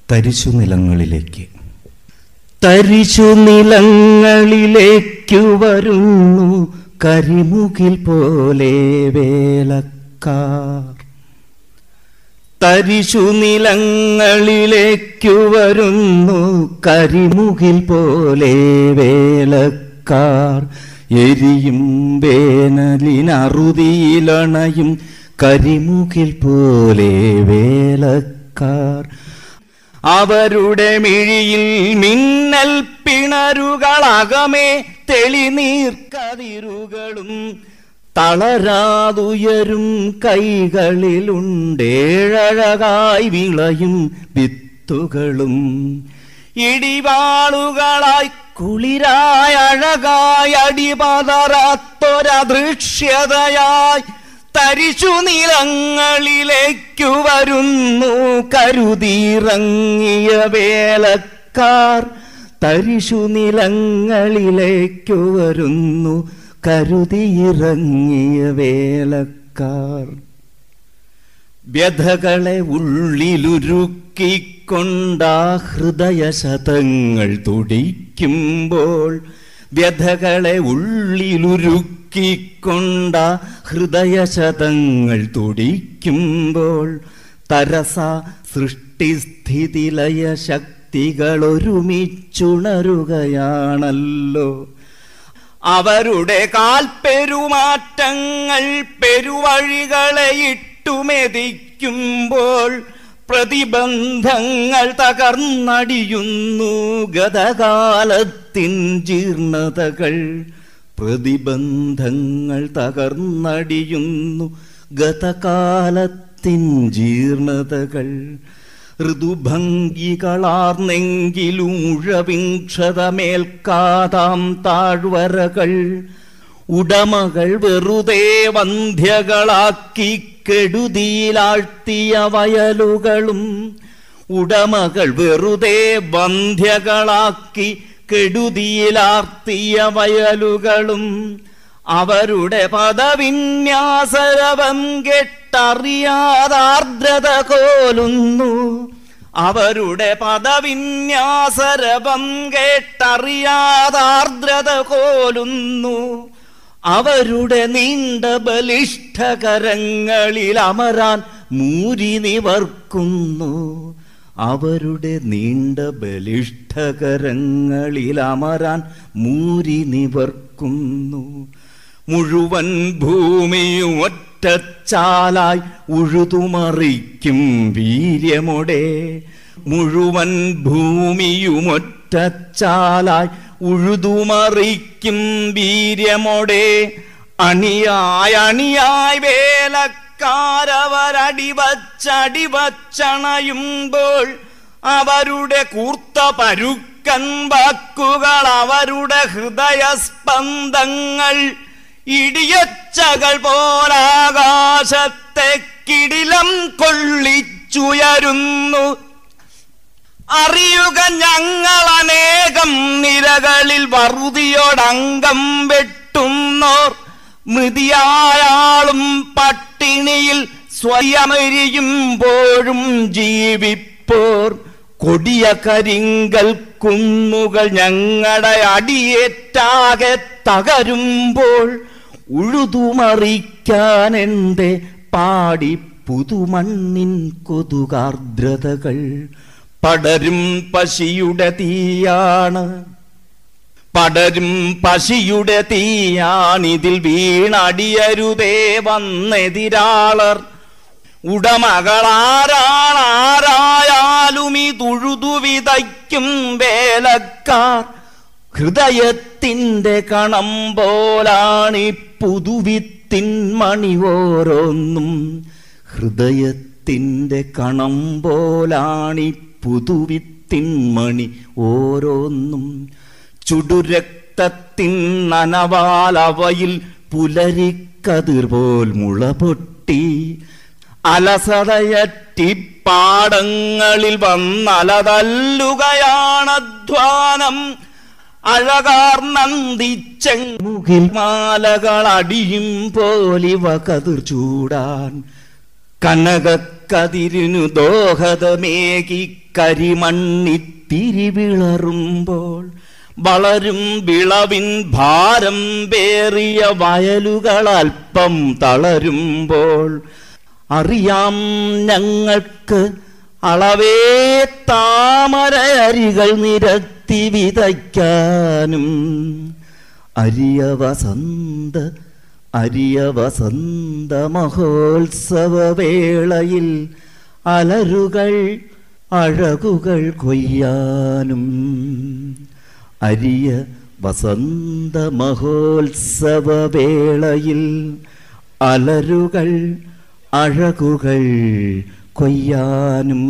തരിശു നിലങ്ങളിലേക്ക്. തരിശു നിലങ്ങളിലേക്കു വരുന്നു കരിമുകിൽ പോലെ വേലക്കാർ. തരിശു നിലങ്ങളിലേക്കു വരുന്നു കരിമുകിൽ പോലെ വേലക്കാർ. എരിയും വേനലിനറുതിയിലണയും കരിമുകിൽ പോലെ വേലക്കാർ. അവരുടെ മിഴിയിൽ മിന്നൽ പിണരുകളകമേ തെളിനീർക്കതിരുകളും തളരാതുയരും കൈകളിലുണ്ടേഴഴകായി വിളയും വിത്തുകളും. ഇടിവാളുകളായി കുളിരായ അഴകായി അടിപതറാത്തൊരദൃശ്യതയായി തരിശു നിലങ്ങളിലേക്കു വരുന്നു കരുതിയിറങ്ങിയ വേലക്കാർ. തരിശു നിലങ്ങളിലേക്കു വരുന്നു കരുതിയിറങ്ങിയ വേലക്കാർ. വ്യഥകളെ ഉള്ളിലുരുക്കിക്കൊണ്ടാ ഹൃദയശതങ്ങൾ തുടിക്കുമ്പോൾ, വ്യഥകളെ ഉള്ളിലുരുക്കിക്കൊണ്ട ഹൃദയശതങ്ങൾ തുടിക്കുമ്പോൾ, തരസ സൃഷ്ടിസ്ഥിതിലയ ശക്തികളൊരുമിച്ചുണരുകയാണല്ലോ. അവരുടെ കാൽപ്പെരുമാറ്റങ്ങൾ പെരുവഴികളെ ഇട്ടുമെതിക്കുമ്പോൾ, പ്രതിബന്ധങ്ങൾ തകർന്നടിയുന്നു ഗതകാലത്തിൻ ജീർണതകൾ. പ്രതിബന്ധങ്ങൾ തകർന്നടിയുന്നു ഗതകാലത്തിൻ ജീർണതകൾ. ഋതുഭംഗികളാർന്നെങ്കിലും ഉഴവിക്ഷതമേൽക്കാതാം താഴ്വരകൾ. ഉടമകൾ വെറുതെ വന്ധ്യകളാക്കി കെടുതിയിലാഴ്ത്തിയ വയലുകളും. ഉടമകൾ വെറുതെ വന്ധ്യകളാക്കി കെടുതിയിലാർത്തിയ വയലുകളും. അവരുടെ പദവിന്യാസരവം കെട്ടറിയാതാർദ്രത കോലുന്നു. അവരുടെ പദവിന്യാസരവം കേട്ടറിയാതാർദ്രത കോലുന്നു. അവരുടെ നീണ്ട ബലിഷ്ഠകരങ്ങളിൽ അമരാൻ മൂരി നിവർക്കുന്നു. അവരുടെ നീണ്ട ബലിഷ്ഠകരങ്ങളിൽ അമരാൻ മൂരി നിവർക്കുന്നു. മുഴുവൻ ഭൂമിയും ഒറ്റച്ചാലായി ഉഴുതുമറിക്കും വീര്യമോടെ. മുഴുവൻ ഭൂമിയും ഒറ്റച്ചാലായി ഉഴുതുമറിക്കും വീര്യമോടെ. അണിയായി അണിയായി വേലക്കാരവരടിവച്ചടിവച്ചണയുമ്പോൾ, അവരുടെ കൂർത്ത പരുക്കൻ വാക്കുകൾ അവരുടെ ഹൃദയസ്പന്ദങ്ങൾ ഇടിയച്ചകൾ പോലാകാശത്തെ കിടിലം കൊള്ളിച്ചുയരുന്നു. അറിയുക ഞങ്ങളനേകം നിരകളിൽ വറുതിയോടംഗം വെട്ടുന്നോർ. മൃതിയായാളും പട്ടിണിയിൽ സ്വയമരിയുമ്പോഴും ജീവിപ്പോർ. കൊടിയ കരിങ്കൽ കുന്നുകൾ ഞങ്ങളുടെ അടിയേറ്റാകെ തകരുമ്പോൾ, ഉഴുതുമറിക്കാനെന്റെ പാടി പുതുമണ്ണിൻ കൊതുകാർദ്രതകൾ. പടരും പശിയുടെ തീയാണ്, പടരും പശിയുടെ തീയാണിതിൽ വീണടിയരുതേ വന്നെതിരാളർ. ഉടമകളാരാണാരായാലും ഇതുഴുതു വിതയ്ക്കും വേലക്കാർ. ഹൃദയത്തിൻ്റെ കണം പോലാണി പുതുവിത്തിൻ മണി ഓരോന്നും. ഹൃദയത്തിൻ്റെ കണം പോലാണി പുതുവിത്തിൻ മണി ഓരോന്നും. ചുടുരക്തത്തിൻ നനവാലവയിൽ പുലരിക്കതിർ പോൽ മുളപൊട്ടി. അലസതയറ്റിപ്പാടങ്ങളിൽ വന്നലതല്ലുകയാണധ്വാനം. അഴകാർന്നന്തിച്ചെങ്ങുകിൽ മാലകൾ അടിയും പോലിവ കതിർ ചൂടാൻ. കനക കതിരിനു ദോഹതമേകി കരിമണ്ണിത്തിരി വിളറുമ്പോൾ വളരും വിളവിൻ ഭാരം പേറിയ വയലുകൾ അല്പം തളരുമ്പോൾ അറിയാം ഞങ്ങൾക്ക് അളവേ താമരയരികൾ നിരത്തി വിതയ്ക്കാനും അരിയ വസന്ത മഹോത്സവവേളയിൽ അലറുകൾ അഴകുകൾ കൊയ്യാനും അരിയ വസന്ത മഹോത്സവവേളയിൽ അലരുകൾ അഴകുകൾ കൊയ്യാനും.